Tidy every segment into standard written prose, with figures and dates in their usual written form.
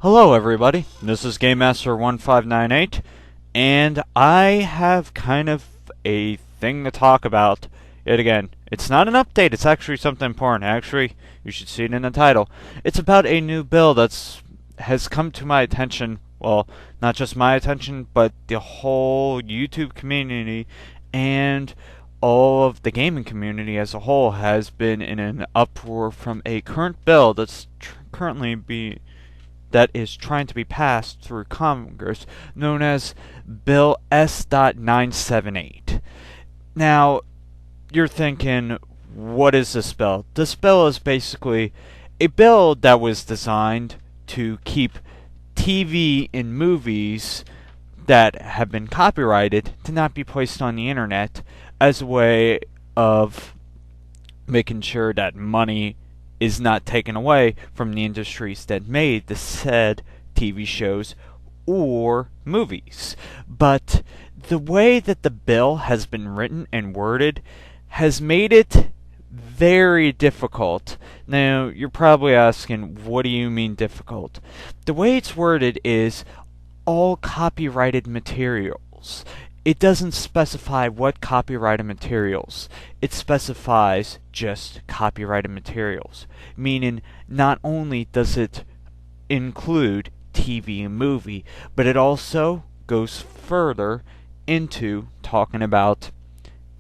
Hello everybody, this is Game Master 1598, and I have kind of a thing to talk about yet again. It's not an update, it's actually something important. Actually, you should see it in the title. It's about a new bill has come to my attention, well, not just my attention, but the whole YouTube community and all of the gaming community as a whole has been in an uproar from a current bill that is trying to be passed through Congress, known as Bill S.978. Now, you're thinking, what is this bill? This bill is basically a bill that was designed to keep TV and movies that have been copyrighted to not be placed on the internet as a way of making sure that money is not taken away from the industries that made the said TV shows or movies. But the way that the bill has been written and worded has made it very difficult. Now, you're probably asking, what do you mean difficult? The way it's worded is all copyrighted materials. It doesn't specify what copyrighted materials. It specifies just copyrighted materials. Meaning, not only does it include TV and movie, but it also goes further into talking about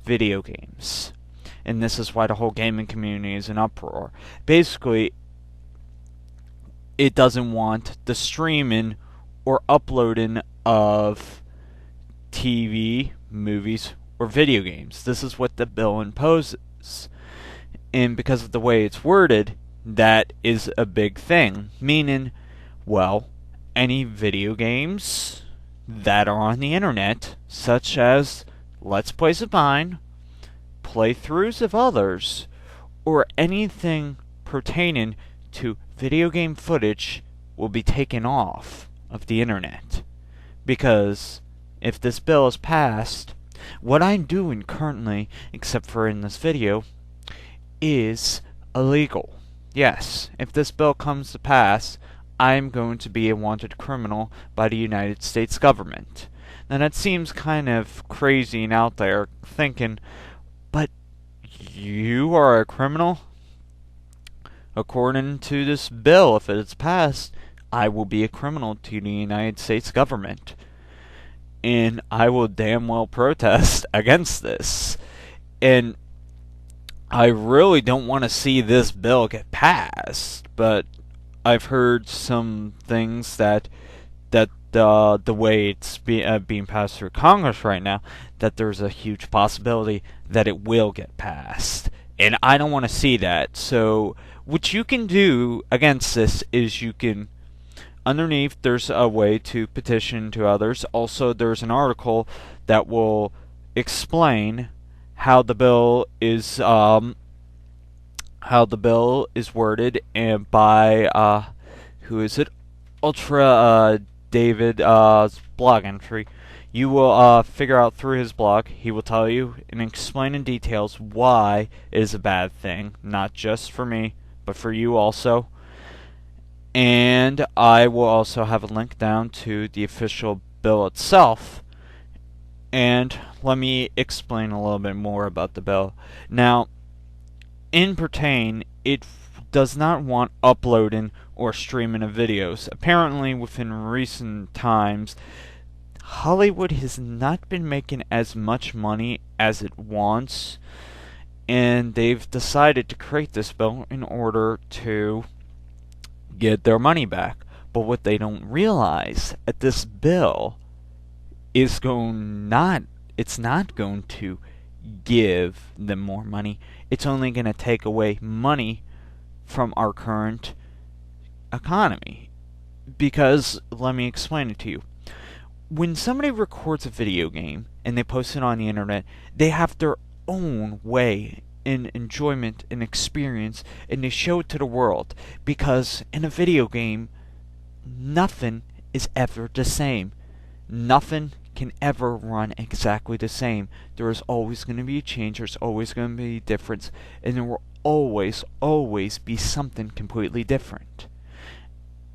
video games. And this is why the whole gaming community is in uproar. Basically, it doesn't want the streaming or uploading of TV, movies, or video games. This is what the bill imposes. And because of the way it's worded, that is a big thing. Meaning, well, any video games that are on the internet, such as Let's Plays of mine, playthroughs of others, or anything pertaining to video game footage will be taken off of the internet. Because if this bill is passed, what I'm doing currently, except for in this video, is illegal. Yes, if this bill comes to pass, I'm going to be a wanted criminal by the United States government. Now that seems kind of crazy and out there, thinking, but you are a criminal? According to this bill, if it is passed, I will be a criminal to the United States government. And I will damn well protest against this. And I really don't want to see this bill get passed, but I've heard some things that the way it's being passed through Congress right now, that there's a huge possibility that it will get passed. And I don't want to see that. So what you can do against this is you can, underneath there's a way to petition to others. Also, there's an article that will explain how the bill is worded, and by who is it? Ultra David's blog entry. You will figure out through his blog. He will tell you and explain in details why it is a bad thing, not just for me, but for you also. And I will also have a link down to the official bill itself. And let me explain a little bit more about the bill. Now, in pertain, it does not want uploading or streaming of videos. Apparently, within recent times, Hollywood has not been making as much money as it wants, and they've decided to create this bill in order to get their money back. But what they don't realize at this bill is it's not going to give them more money. It's only going to take away money from our current economy. Because, let me explain it to you. When somebody records a video game and they post it on the internet, they have their own way in enjoyment and experience, and they show it to the world. Because in a video game, nothing is ever the same. Nothing can ever run exactly the same. There is always going to be a change, there's always going to be a difference, and there will always be something completely different.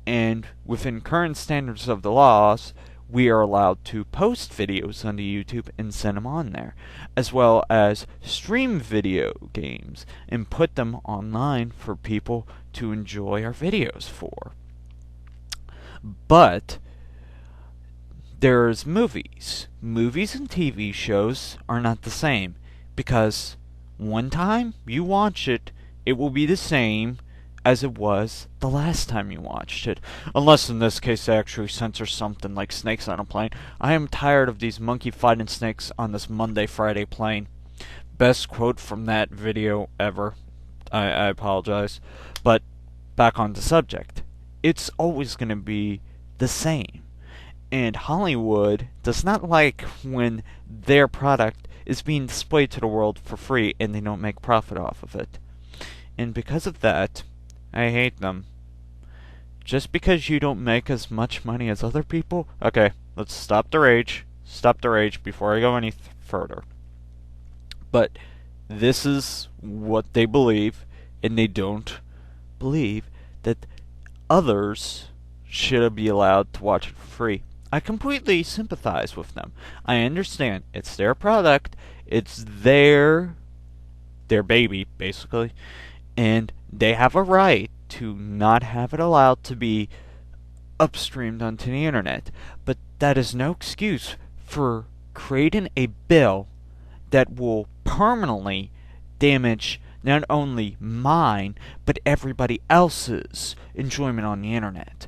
And within current standards of the laws, we are allowed to post videos onto YouTube and send them on there, as well as stream video games and put them online for people to enjoy our videos for. But there's movies. Movies and TV shows are not the same, because one time you watch it, it will be the same as it was the last time you watched it. Unless in this case they actually censor something like snakes on a plane. I am tired of these monkey fighting snakes on this Monday, Friday plane. Best quote from that video ever. I apologize. But back on the subject. It's always going to be the same. And Hollywood does not like when their product is being displayed to the world for free and they don't make profit off of it. And because of that, I hate them. Just because you don't make as much money as other people? Okay, let's stop the rage. Stop the rage before I go any further. But this is what they believe, and they don't believe that others should be allowed to watch it for free. I completely sympathize with them. I understand. It's their product. It's their baby, basically. And they have a right to not have it allowed to be upstreamed onto the internet. But that is no excuse for creating a bill that will permanently damage not only mine, but everybody else's enjoyment on the internet.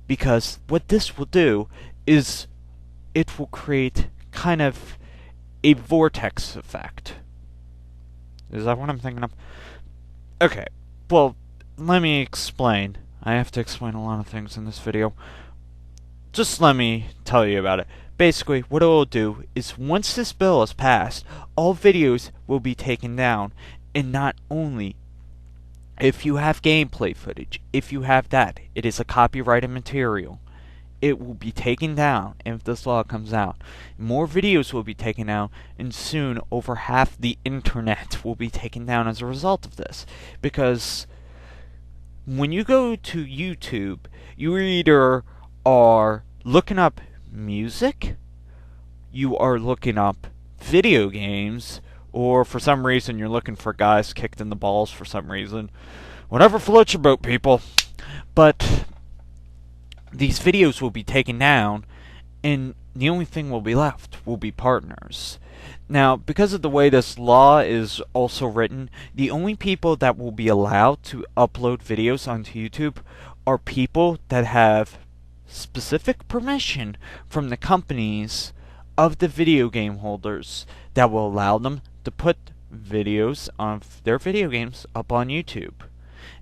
Because what this will do is it will create kind of a vortex effect. Is that what I'm thinking of? Okay, well, let me explain. I have to explain a lot of things in this video. Just let me tell you about it. Basically, what it will do is once this bill is passed, all videos will be taken down. And not only if you have gameplay footage, if you have that, it is a copyrighted material. It will be taken down if this law comes out. More videos will be taken down, and soon over half the internet will be taken down as a result of this. Because when you go to YouTube, you either are looking up music, you are looking up video games, or for some reason you're looking for guys kicked in the balls for some reason. Whatever floats your boat, people. But these videos will be taken down, and the only thing will be left will be partners. Now, because of the way this law is also written, the only people that will be allowed to upload videos onto YouTube are people that have specific permission from the companies of the video game holders that will allow them to put videos of their video games up on YouTube.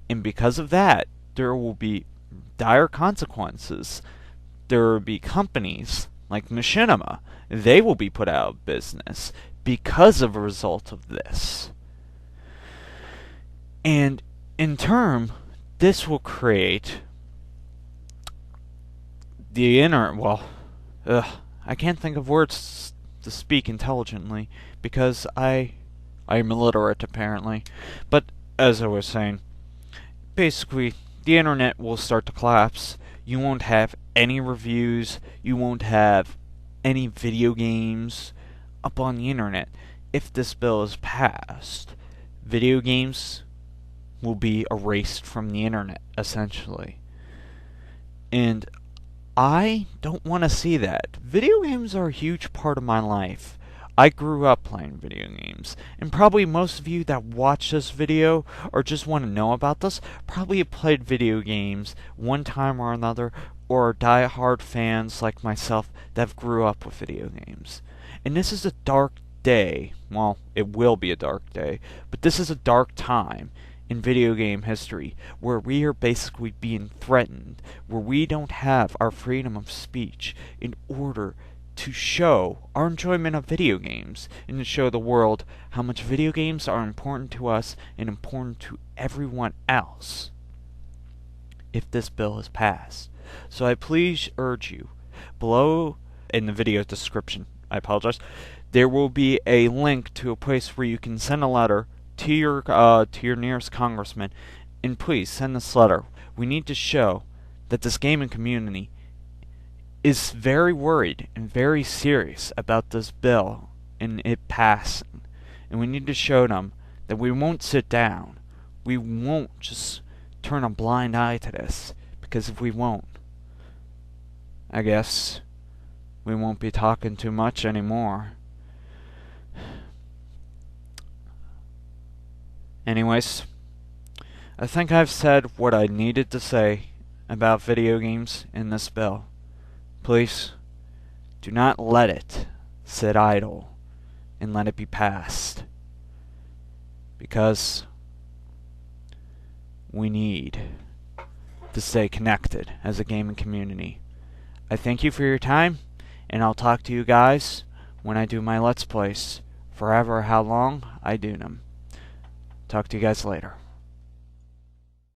And because of that, there will be dire consequences. There will be companies like Machinima. They will be put out of business because of a result of this. And in turn, this will create the I can't think of words to speak intelligently because I am illiterate apparently. But as I was saying, basically the internet will start to collapse. You won't have any reviews, you won't have any video games up on the internet. If this bill is passed, video games will be erased from the internet, essentially. And I don't want to see that. Video games are a huge part of my life. I grew up playing video games, and probably most of you that watch this video or just want to know about this probably have played video games one time or another, or are die-hard fans like myself that have grew up with video games. And this is a dark day. Well, it will be a dark day, but this is a dark time in video game history where we are basically being threatened, where we don't have our freedom of speech in order to show our enjoyment of video games and to show the world how much video games are important to us and important to everyone else if this bill is passed. So I please urge you, below in the video description, I apologize, there will be a link to a place where you can send a letter to your nearest congressman, and please send this letter. We need to show that this gaming community is very worried and very serious about this bill and it passing. And we need to show them that we won't sit down. We won't just turn a blind eye to this, because if we won't, I guess we won't be talking too much anymore. Anyways, I think I've said what I needed to say about video games in this bill. Please, do not let it sit idle and let it be passed. Because we need to stay connected as a gaming community. I thank you for your time, and I'll talk to you guys when I do my Let's Plays, forever how long I do them. Talk to you guys later.